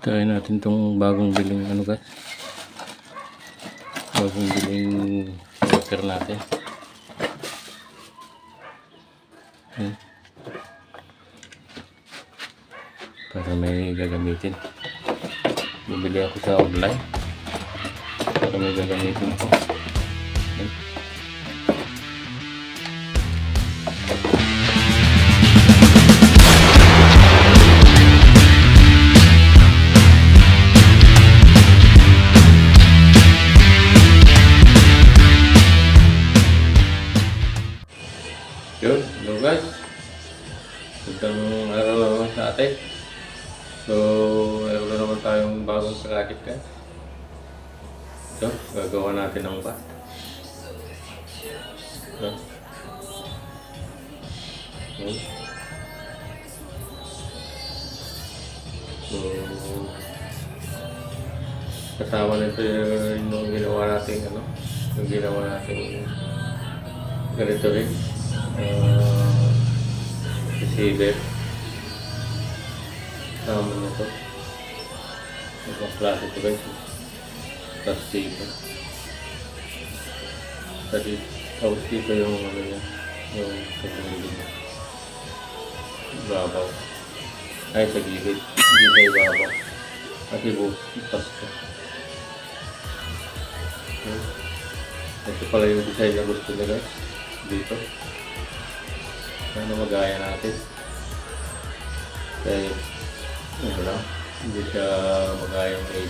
Try natin tong bagong biling ano guys. Bagong biling water natin. Para may gagamitin. Bibili ako sa online. Para may gagamitin ko. Yun, hello guys. Magandang araw naman sa atin. So, meron na naman tayong bagong project guys. Ito, gagawa natin ng bat. Ito. So, kasama nito yung ginawa natin yung ginawa natin ganito rin. Receiver sama na ito itong klase ito guys, plastico kasi tapos dito yung yung katulad ibabaw ay sa gilid, hindi sa ibabaw at ibutas ko. Ito pala yung design na gusto na guys dito. Sana magaya natin. Kaya, hindi siya magaya ng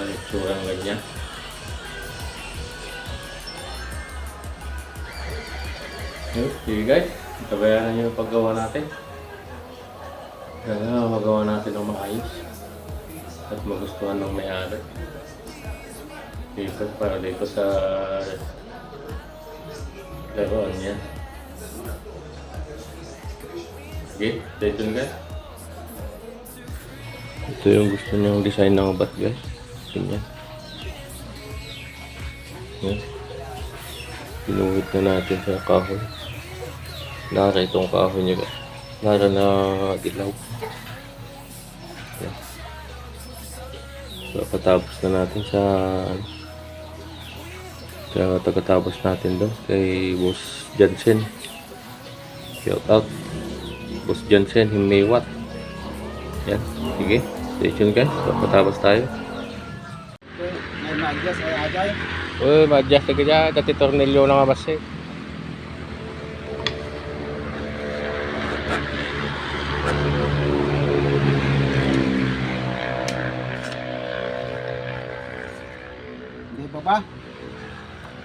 itsurang ganyan. Sige guys, itabayaran nyo yung paggawa natin. Kaya magawa natin ng maayos at magustuhan ng may-ari. Dito, para dito sa laruan niya. Okay, stay tuned guys. Ito yung gusto niyang design ng bat guys. Ganyan. Yan. Pinuhit na natin sa kahoy. Nara itong kahoy niya guys. Nara na dilaw. Yan. So, patapos na natin sa pagkatapos natin doon kay Boss Jansen. Shout out Boss Jansen Himewat. Yan, sige, stay tuned guys. Patapos tayo. May ma-adjust ay agay. Uy, ma-adjust ka dyan. Dati tornilyo na nga basi. Hindi pa ba?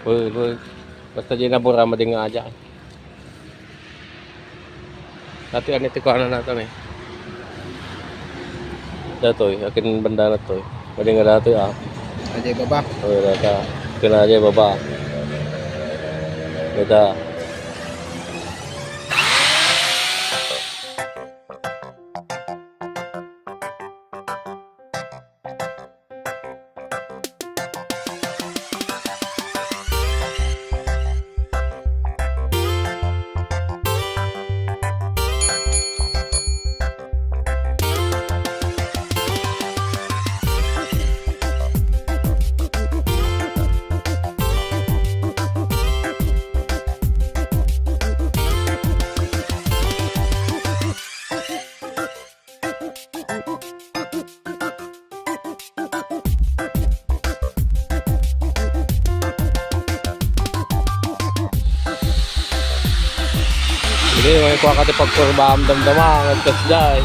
Uy, basta dyan nabura mo din nga dyan. Dati anito ko ano natin eh. Dato eh, akin banda na to eh. Mali nga dato eh. Hindi pa ba? Uy, data. Kena aja baba. Data. Sige, may kuha ka di pagkurba ang damdama, ang tas dyan.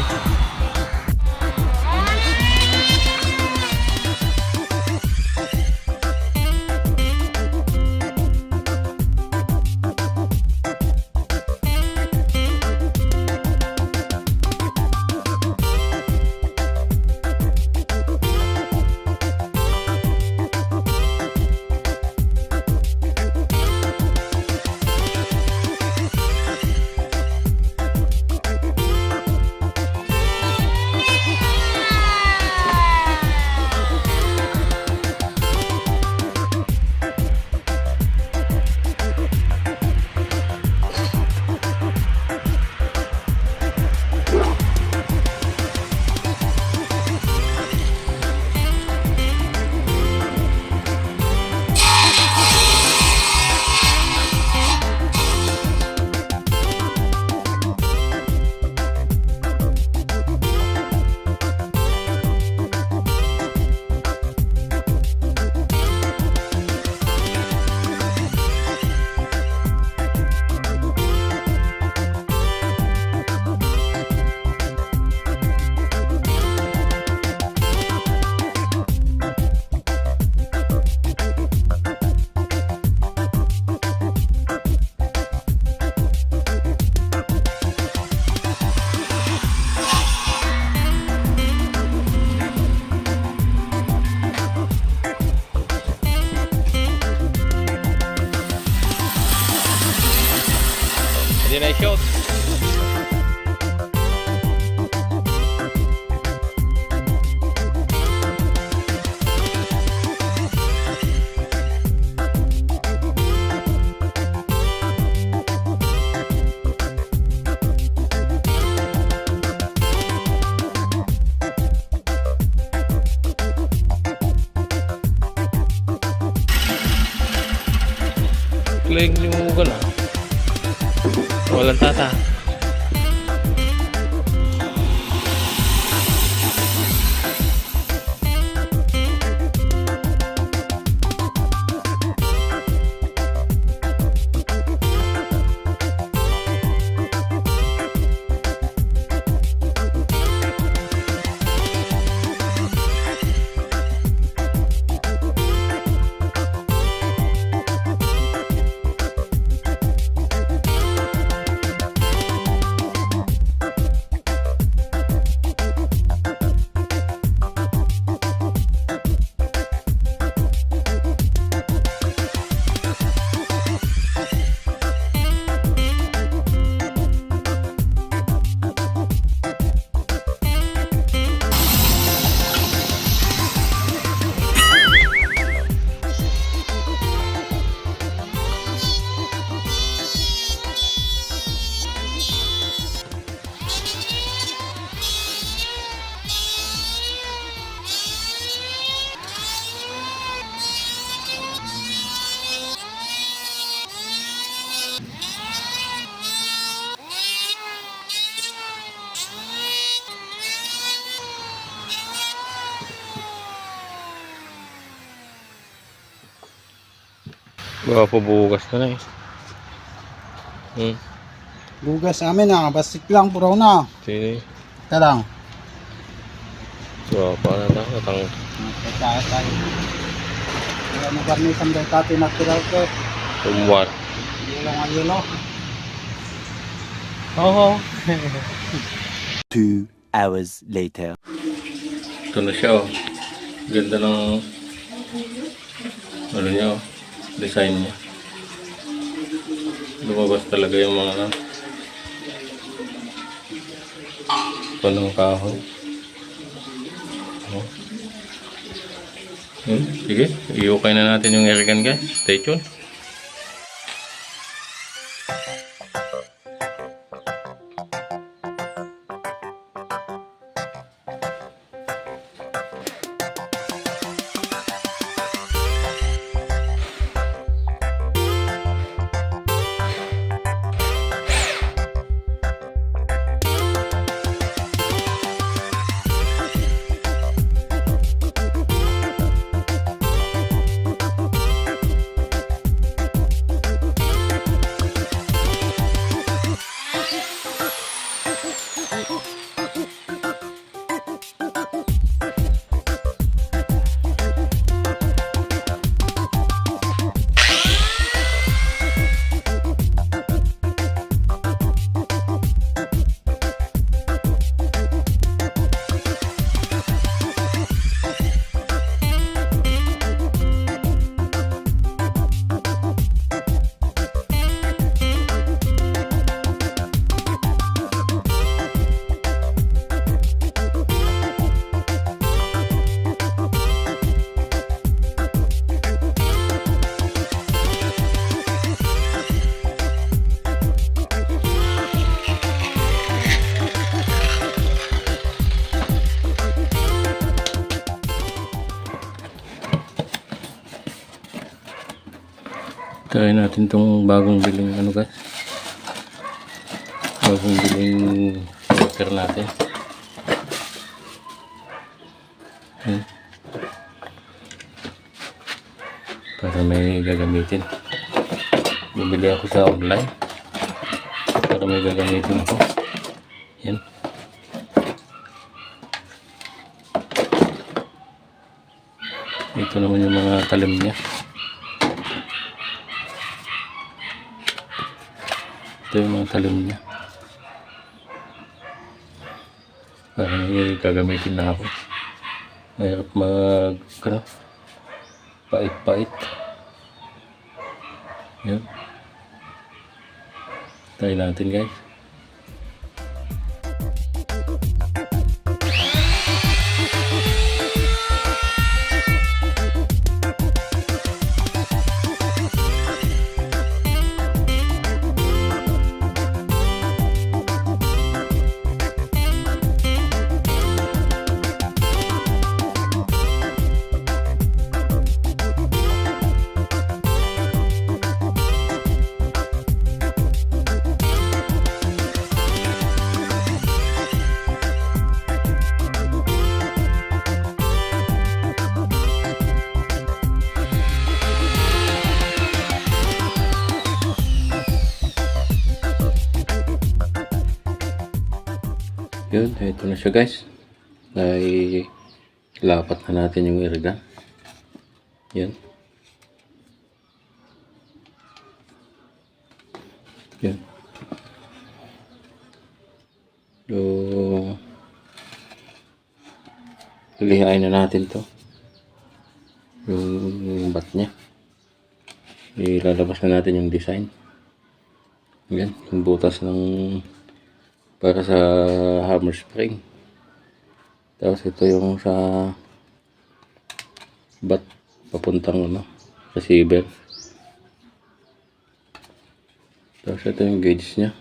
Hindi na i-shoot. Kling yung gala. Walang tata. Baka po bukas na eh. Bugas sa amin ah, basik lang, puraw na. Sini. Ika lang. So, paano na natang Kaya tayo. Kaya nagarnisan daw tati natural ko. tumwar. Yelo nga yelo. Oo. 2 hours later. Ito na siya oh. Ganda ng ano niya oh. Design niya. Lumabas talaga yung mga panong kahoy. Oh. Sige, iukay na natin yung airgun guys. Stay tuned. Try natin tong bagong biling ano guys. Bagong biling filter natin. Para may gagamitin. Bumili ako sa online. Para may gagamitin ako. Yan. Ito naman yung mga talim niya. Ito yung mga talim niya. Para may gagamitin na ako. Mahirap pait-pait. Yan. Try natin guys. Yun, ito na siya guys. Ay lapat na natin yung airgun. Yan. Yan. So, lilihain na natin to. Yung bat niya. Ilalabas na natin yung design. Yan, yung butas ng para sa hammer spring. Tapos ito yung sa bat papuntang receiver. Tapos ito yung gauge nya.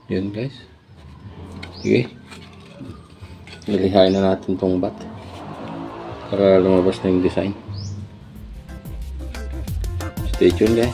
Yun guys. Sige. Nilihain na natin tong bat para lumabas na yung design. Stay tuned guys.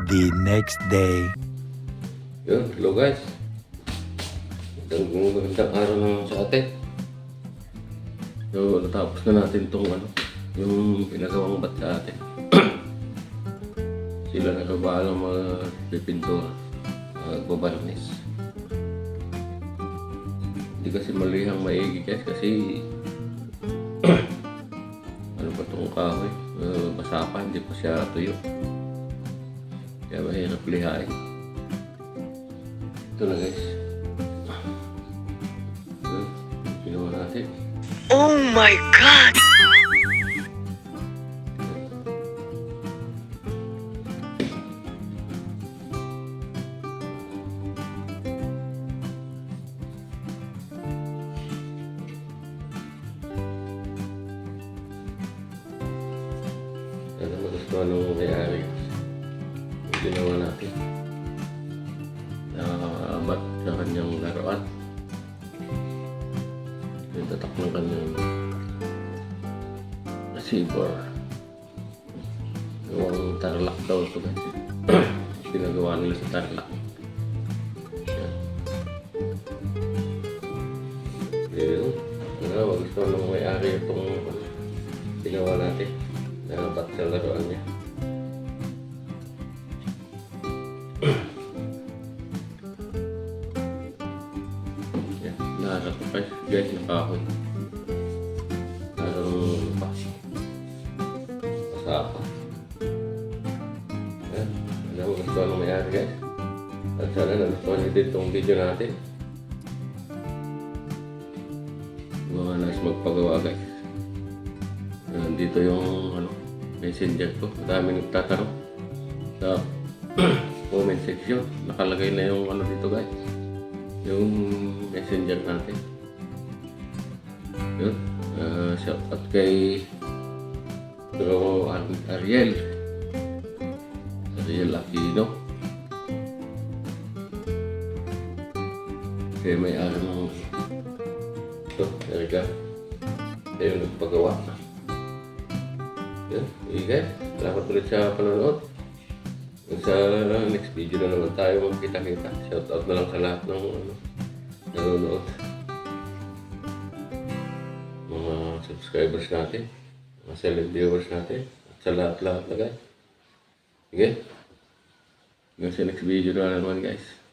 The next day. Yun, hello guys. Magandang araw naman sa atin. So, natapos na natin itong yung pinagawang bat sa atin. Sila nakabala magpipintura, magbabarnis. Hindi kasi malihang maigi guys kasi ano ba itong kahoy? Basa pa, hindi pa siya tuyo. Kaya mahirap lihain. Ito na guys. Ginawa natin. Oh my God! Sana magustuhan ng may-ari. Ginawa natin. Nakakabat sa kanyang laruan. Yung tatak ng kanyang receiver. Gawang tarlac daw ito guys. Pinagawa nila sa tarlac. Yan. Yun. Magustuhan ng may-ari itong ginawa natin. Nakabat sa laruan niya. Yan, naharap pa guys yung kahoy. Narong pa. Pasapa. Yan, alam mo gusto anong mayari guys. At sana nagustuhan nyo din itong video natin. Mga nais magpagawa guys. Nandito yung messenger ko. Madami nagtatanong sa comment section. Nakalagay na yung dito guys. Yung messenger natin. Yun. Shout out kay Ariel Aquino. Kaya may araw ng ito, Erika. Kaya yung nagpagawa. Yan, guys. Salamat ulit sa panonood. Sa next video na naman tayo magkita-kita. Shoutout na lang sa lahat ng nanonood. Mga subscribers natin. Mga silent viewers natin. At sa lahat-lahat na guys. Sige. Hanggang sa next video na naman guys.